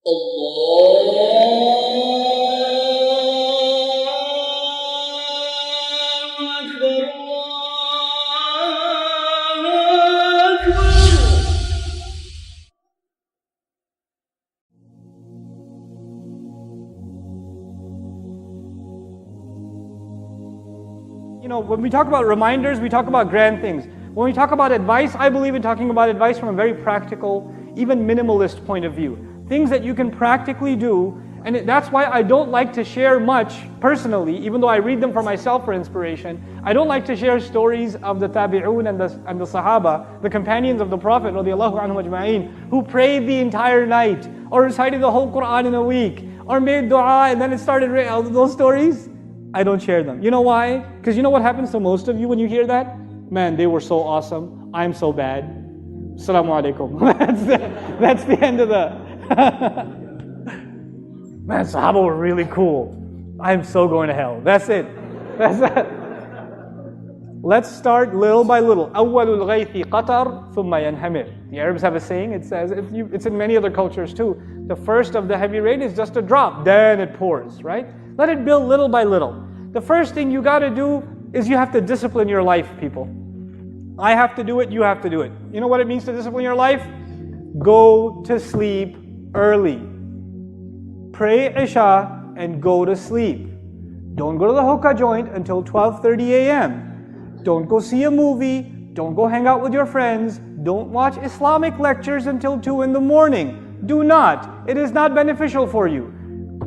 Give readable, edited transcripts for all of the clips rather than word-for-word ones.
You know, when we talk about reminders, we talk about grand things. When we talk about advice, I believe in talking about advice from a very practical, even minimalist point of view. Things that you can practically do, and that's why I don't like to share much personally, even though I read them for myself for inspiration. I don't like to share stories of the tabi'un and the sahaba, the companions of the Prophet radiallahu anhu ajma'in, who prayed the entire night, or recited the whole Quran in a week, or made dua and then it started raining. Those stories, I don't share them. You know why? Because you know what happens to most of you when you hear that? Man, they were so awesome. I'm so bad. Assalamu alaikum. That's the end of the... Man, Sahaba were really cool. I'm so going to hell. That's it. That's it. Let's start little by little. أَوَّلُ الْغَيْثِ قَطَرْ ثُمَّ يَنْهَمِرْ. The Arabs have a saying, it says, it's in many other cultures too. The first of the heavy rain is just a drop, then it pours, right? Let it build little by little. The first thing you got to do is you have to discipline your life, people. I have to do it, you have to do it. You know what it means to discipline your life? Go to sleep early. Pray Isha and go to sleep. Don't go to the hookah joint until 12:30 a.m. Don't go see a movie. Don't go hang out with your friends. Don't watch Islamic lectures until 2 in the morning. Do not. It is not beneficial for you.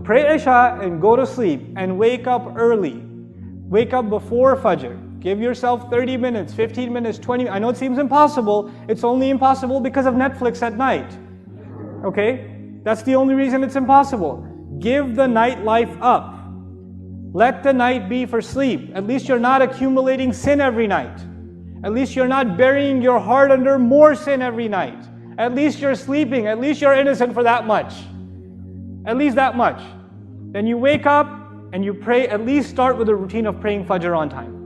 Pray Isha and go to sleep and wake up early. Wake up before Fajr. Give yourself 30 minutes, 15 minutes, 20 minutes. I know it seems impossible. It's only impossible because of Netflix at night. Okay? That's the only reason it's impossible. Give the nightlife up. Let the night be for sleep. At least you're not accumulating sin every night. At least you're not burying your heart under more sin every night. At least you're sleeping. At least you're innocent for that much. At least that much. Then you wake up and you pray. At least start with a routine of praying Fajr on time.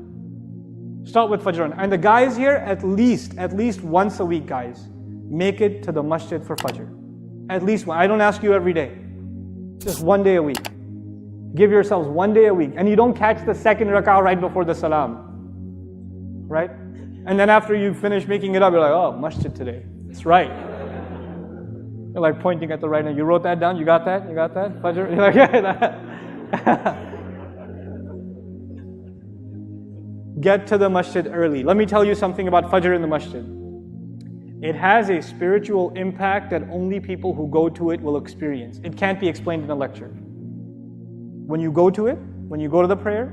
Start with Fajr on time. And the guys here, at least once a week, guys, make it to the masjid for Fajr. At least one. I don't ask you every day. Just one day a week. Give yourselves one day a week. And you don't catch the second rak'ah right before the salam. Right? And then after you finish making it up, you're like, oh, masjid today. That's right. You're like pointing at the right hand. You wrote that down? You got that? You got that? Fajr? You're like, yeah. Get to the masjid early. Let me tell you something about Fajr in the masjid. It has a spiritual impact that only people who go to it will experience. It can't be explained in a lecture. When you go to it, when you go to the prayer,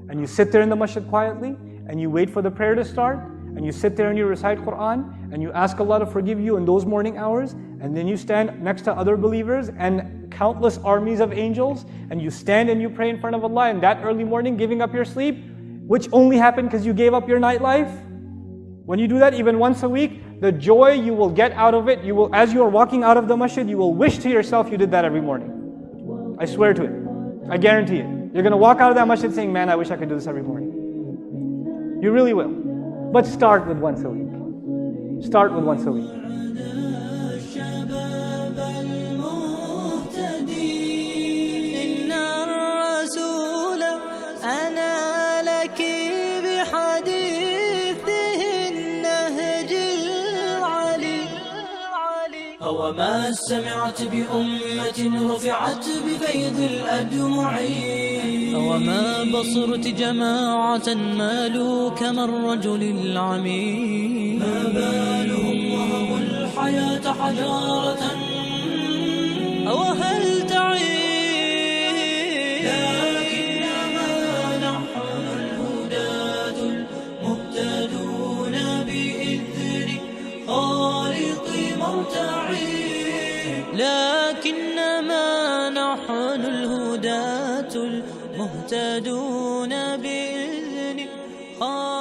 and you sit there in the masjid quietly, and you wait for the prayer to start, and you sit there and you recite Quran, and you ask Allah to forgive you in those morning hours, and then you stand next to other believers and countless armies of angels, and you stand and you pray in front of Allah in that early morning, giving up your sleep, which only happened because you gave up your nightlife. When you do that even once a week, the joy you will get out of it, you will, as you are walking out of the masjid, you will wish to yourself you did that every morning. I swear to it. I guarantee it. You're going to walk out of that masjid saying, man, I wish I could do this every morning. You really will. But start with once a week. Start with once a week. وما سمعت بأمة رفعت بفيض الأدمع وما بصرت جماعة مالوا كما الرجل العميق ما بالهم وهبوا الحياة حجارة أوهل تعيش لكنما نحن الهداة المهتدون بإذن خالق مرتعي لكنما نحن الهداة المهتدون بإذن خالق